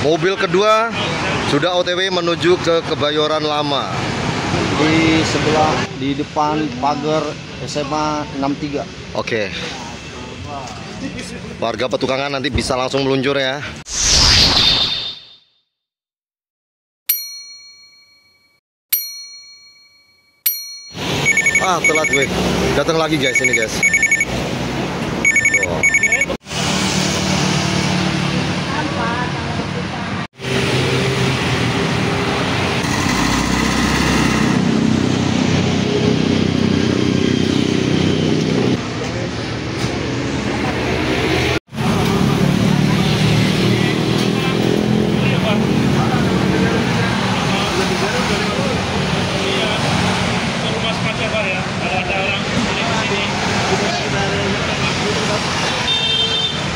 Mobil kedua sudah OTW menuju ke Kebayoran Lama. Di sebelah, di depan pagar SMA 63. Oke. Warga Petukangan nanti bisa langsung meluncur ya. Ah, telat gue. Datang lagi guys, ini guys. Tuh.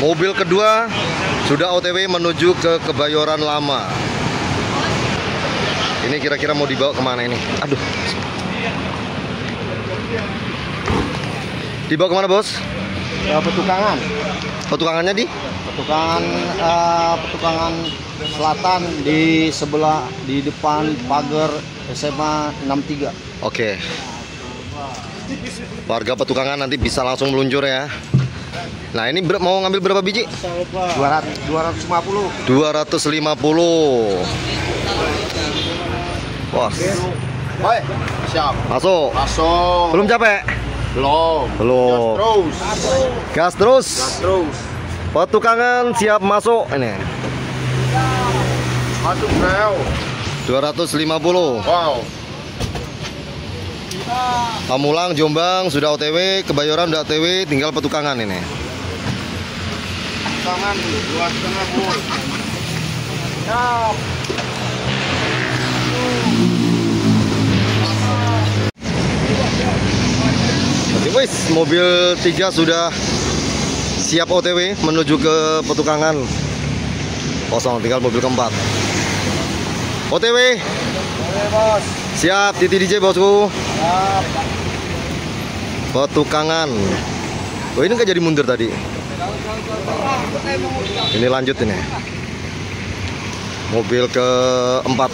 Mobil kedua sudah OTW menuju ke Kebayoran Lama. Ini kira-kira mau dibawa kemana ini? Aduh. Dibawa kemana bos? Petukangan. Petukangannya di? Petukangan Selatan di sebelah, di depan pagar SMA 63. Oke. Warga Petukangan nanti bisa langsung meluncur ya. Nah ini mau ngambil berapa biji? 250. 250. Wah. Woi, siap. Masuk. Masuk. Belum capek? Belum. Belum. Terus. Gas terus. Terus. Petukangan siap masuk ini. Masuk bro. 250. Wow. Pamulang, Jombang sudah OTW, Kebayoran udah OTW, tinggal Petukangan ini. Tangan 2,5 bus. Siap. Oke wis, mobil 3 sudah siap OTW menuju ke Petukangan. Kosong, tinggal mobil keempat. OTW. Oke, bos. Siap, Titi DJ bosku. Siap. Petukangan. Oh ini nggak jadi mundur tadi. Ini lanjut ini. Mobil keempat.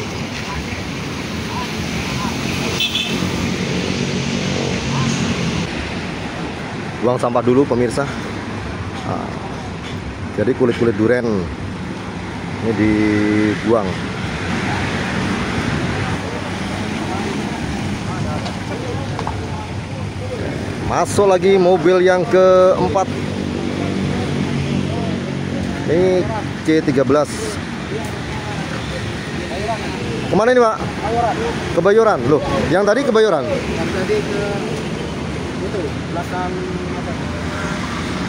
Buang sampah dulu pemirsa. Nah, jadi kulit-kulit duren ini dibuang. Masuk lagi mobil yang keempat. Ini C13. Kemana ini Pak? Kebayoran. Loh, yang tadi Kebayoran? Yang tadi ke itu belakang apa?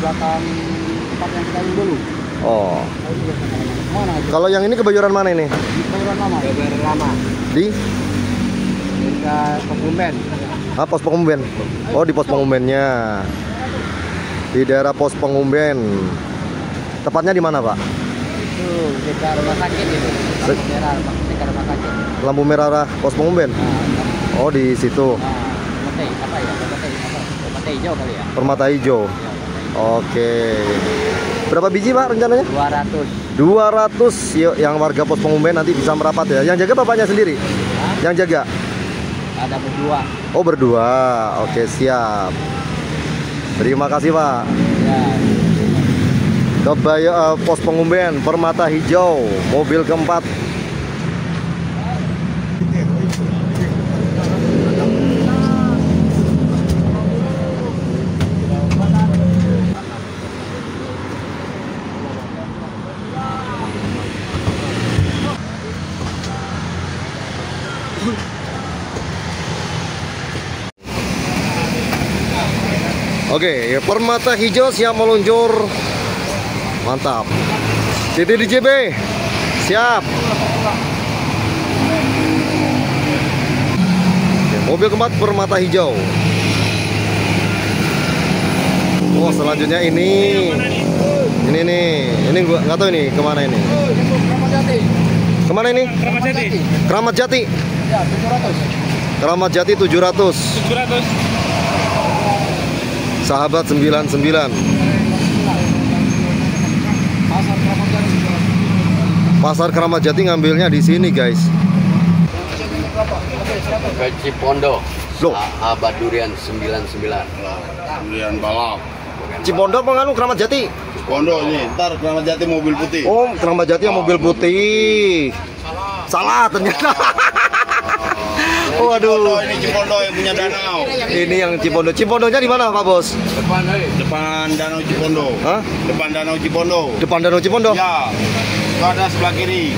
Belakang tempat yang kita dulu. Oh. Mana itu? Kalau yang ini Kebayoran mana ini? Di Kebayoran Lama. Kebayoran Lama. Di? Ke Pengumben. Ah, pos Pengumben. Oh, di pos Pengumbennya. Di daerah pos Pengumben. Tepatnya di mana, Pak? Itu dekat rumah sakit itu. Lampu merah dekat rumah sakit. Lampu merah arah pos Pengumben. Nah, Oh, di situ. Permata apa ya? Permata hijau kali ya? Permata hijau. Oke. Berapa biji, Pak, rencananya? 200. 200. Yuk, yang warga pos Pengumben nanti bisa merapat ya. Yang jaga bapaknya sendiri? Yang jaga? Ada berdua. Oh, berdua. Oke, siap. Terima kasih, Pak. Ya. Pos Pengumben, Permata Hijau, mobil keempat. Oke, Permata Hijau siap meluncur. Mantap. Titik DJB siap. Oke, mobil keempat Permata Hijau. Oh, selanjutnya ini nih. Ini gua nggak tahu ini kemana ini. Kemana ini? Keramat Jati. Keramat Jati. Ya, 700. Keramat Jati 700. 700. Sahabat 99. Pasar Keramat Jati. Pasar Keramat Jati ngambilnya di sini, guys. Ke Cipondo. Loh, Sahabat Durian 99. Durian balap. Cipondo apa nganu Keramat Jati? Cipondo ini, ntar Keramat Jati mobil putih. Oh, Keramat Jati yang mobil putih. Salah ternyata. Cipondo, Waduh. ini Cipondo yang punya danau. Ini yang Cipondo. Cipondonya di mana, Pak Bos? Depan danau Cipondo. Hah? Depan danau Cipondo. Depan Danau Cipondo? Ya, itu ada sebelah kiri.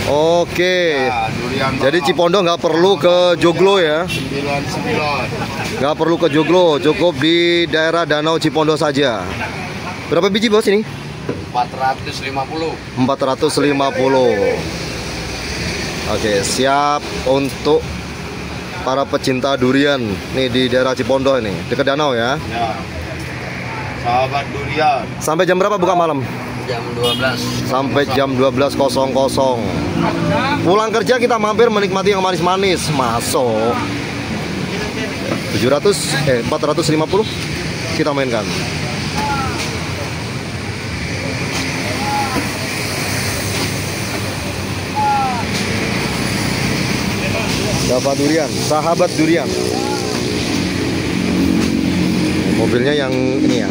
Oke. Ya, durian Jadi balap. Cipondo nggak perlu ke Joglo ya? 99. Nggak perlu ke Joglo, cukup di daerah Danau Cipondo saja. Berapa biji, Bos, ini? 450. 450. Oke, siap untuk para pecinta durian nih di daerah Cipondo ini, dekat danau ya. Ya. Sahabat durian. Sampai jam berapa buka malam? Jam 12. Sampai jam 12.00. Pulang kerja kita mampir menikmati yang manis-manis. Masuk. 450 kita mainkan. Bapak durian, sahabat durian. Mobilnya yang ini ya.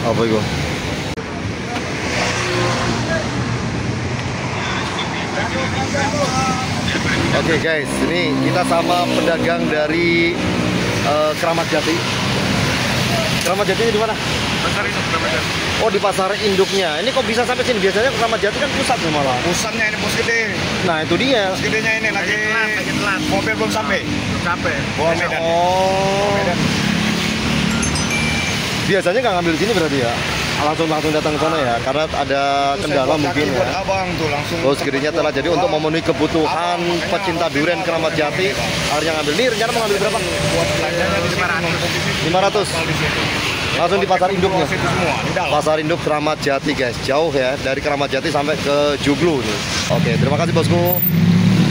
Apa itu? Oke guys, ini kita sama pedagang dari Keramat Jati. Keramat Jati di mana? Pasar induk Keramat Jati. Oh, di pasar induknya. Ini kok bisa sampai sini? Biasanya Keramat Jati kan pusat nih malah. Pusatnya ini pos gede. Nah, itu dia. Pos gedenya ini lagi telat. Mobil belum sampai. Sampai. Bawa Medan. Oh. Biasanya nggak ngambil di sini berarti ya? Langsung datang ke sana ya, karena ada kendala mungkin buat ya. abang tuh langsung. Terus gedenya telah jadi untuk memenuhi kebutuhan pecinta durian Keramat Jati, akhirnya ngambil. Ini rencana mau ngambil berapa? Buat belanjanya di 500. Langsung di pasar induknya. Itu semua di dalam. Pasar induk Keramat Jati guys, jauh ya dari Keramat Jati sampai ke Joglo nih. Oke, terima kasih bosku.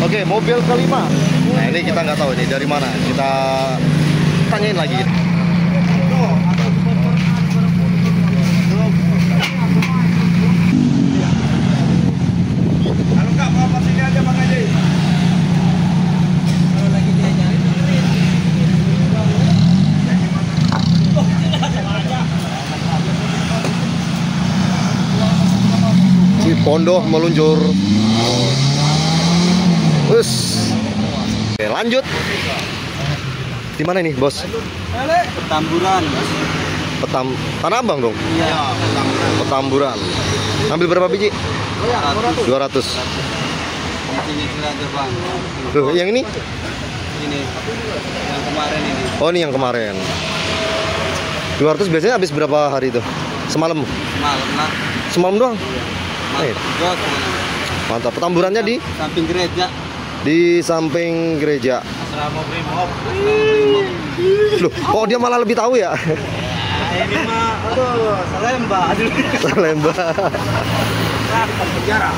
Oke, mobil kelima. Nah ini kita nggak tahu ini dari mana. Kita tanyain lagi. Kalau nggak apa sini aja Bang Haji. Cipondo meluncur. Us. Oke, lanjut. Di mana ini, Bos? Petamburan. Tanah Abang dong. Iya, Petamburan. Ambil berapa biji? 200. Ini aja bang. Tuh, yang ini? Ini yang kemarin ini. Oh, ini yang kemarin. 200 biasanya habis berapa hari itu? Semalam. Malam lah. Semalam doang. Eh, Juga semuanya. mantap. Petamburannya di Samping gereja. samping gereja. Asrama Brimob. Loh, oh dia malah lebih tahu ya? Ini mah, aduh, Salemba. Salemba. Penjara.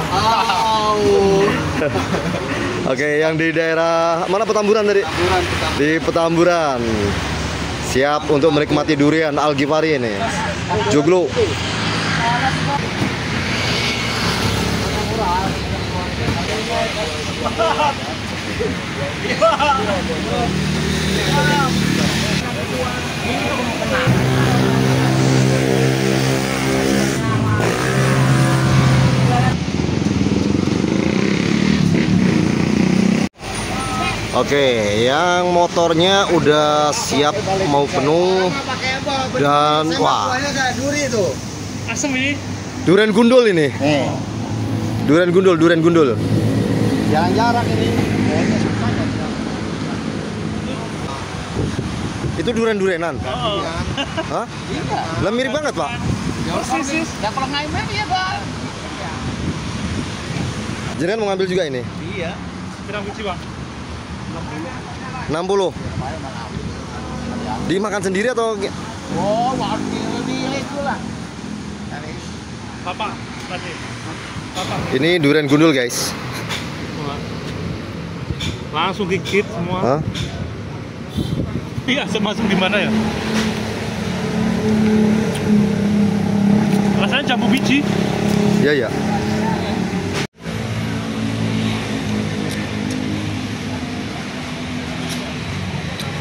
Oke, yang di daerah mana Petamburan tadi? Petamburan. Di Petamburan. Siap untuk menikmati durian Al Ghifari ini. Joglo. Oke, yang motornya udah siap mau penuh dan wah, durian gundul ini. Durian gundul. Jarang-jarang ini. Itu durian-durianan. Hah? Lah mirip banget, Pak. Ya kalau ngaimen ya bang. Jenengan mau ngambil juga ini? Iya. Berapa biji bang? 60. Dimakan sendiri atau Oh, waktu ini itu lah. Bapak Ini durian gundul guys. Langsung gigit semua. Hah? Iya, masuk di mana ya? Rasanya jambu biji. Iya ya.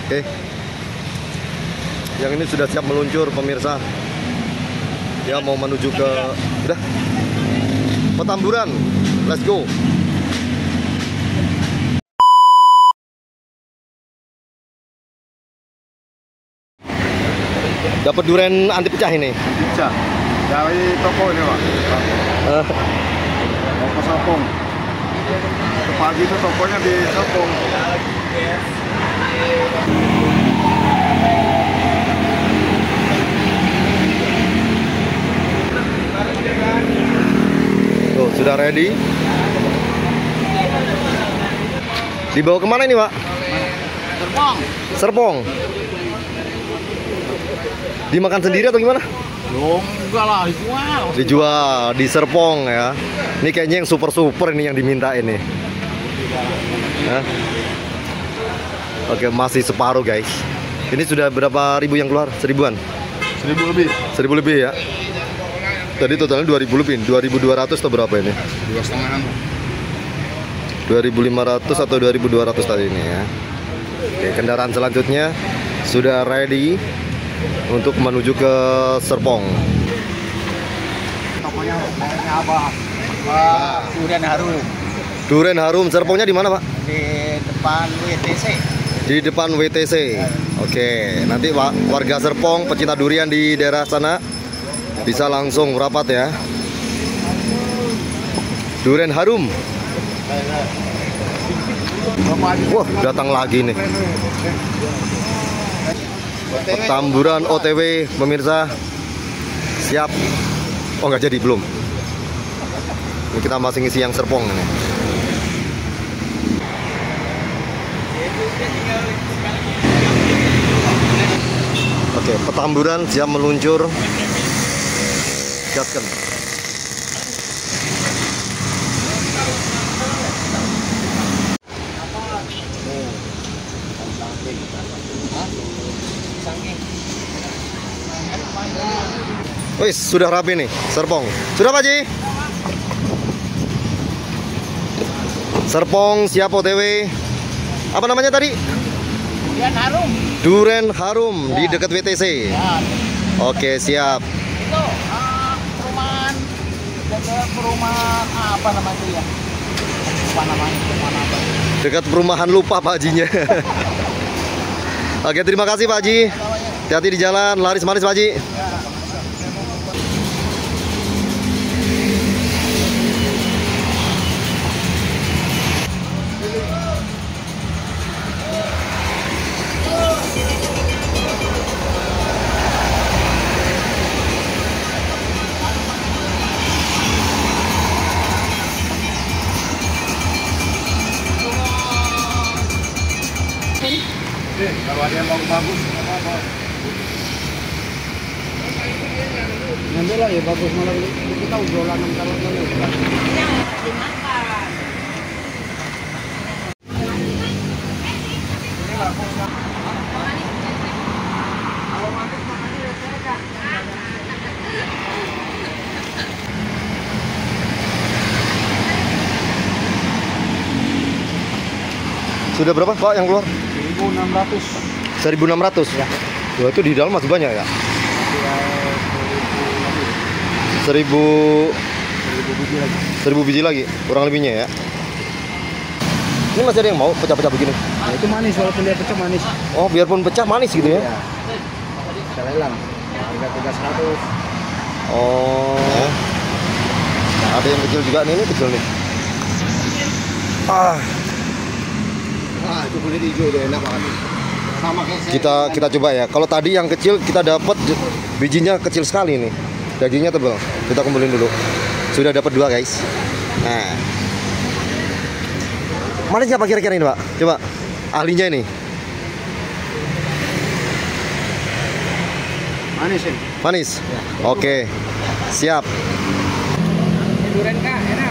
Oke. Yang ini sudah siap meluncur pemirsa. Dia mau menuju ke udah Petamburan. Let's go. Dapat durian anti pecah ini. Bisa. Dari toko ini, Pak. Toko Serpong. Pagi itu tokonya di Serpong. Tuh, sudah ready. Dibawa kemana ini, Pak? Serpong. Serpong. Dimakan sendiri atau gimana? Enggak lah, dijual. Dijual di Serpong ya. Ini kayaknya yang super ini yang diminta ini. Hah? Oke, masih separuh guys. Ini sudah berapa ribu yang keluar? 1000-an? 1000 lebih. 1000 lebih ya. Tadi totalnya 2000 lebih. 2200 atau berapa ini? 2,5. 2500 atau 2200 tadi ini ya. Oke, kendaraan selanjutnya sudah ready untuk menuju ke Serpong. Tokonya apa? Durian Harum. Durian Harum, Serpongnya di mana, Pak? Di depan WTC. Di depan WTC. Oke, nanti warga Serpong pecinta durian di daerah sana bisa langsung merapat ya. Durian Harum. Wah, datang lagi nih. Petamburan OTW pemirsa. Siap. Oh, nggak jadi belum. Ini kita masih ngisi yang Serpong ini. Oke, Petamburan siap meluncur. Gaskan. Wis, sudah rapi nih, Serpong. Sudah, Pak Ji? Serpong siap OTW. Apa namanya tadi? Durian Harum. Durian Harum di dekat WTC. Ya, Oke, siap. itu perumahan apa namanya ya? Apa namanya? Perumahan apa? Dekat perumahan lupa Pak Hajinya. Oke, terima kasih Pak Haji. Hati-hati di jalan, laris manis Pak Haji. Kalau ada yang bagus, apa-apa. Ngambil lah ya bagus, malah kita ujolan 6 kalau Sudah berapa Pak yang keluar? 1.600. 1.600 ya. Wah, itu di dalam masih banyak ya. 1000 biji lagi. 1000 biji lagi, kurang lebihnya ya. Ini masih ada yang mau pecah-pecah begini? Nah, itu manis, walaupun dia pecah manis. Oh, biarpun pecah manis gitu ya? Iya. Kita lelang. Harga 300. Oh. Nah, ada yang kecil juga nih, ini kecil nih. Itu kulit hijau udah enak banget. Sama kayak Kita coba ya. Kalau tadi yang kecil kita dapat bijinya kecil sekali nih. Dagingnya tebal. Kita kumpulin dulu. Sudah dapat 2 guys. Nah. Manis siapa kira-kira ini Pak? Coba ahlinya ini. manis ini. Manis? Ya. Oke. Siap. Duren kak, enak.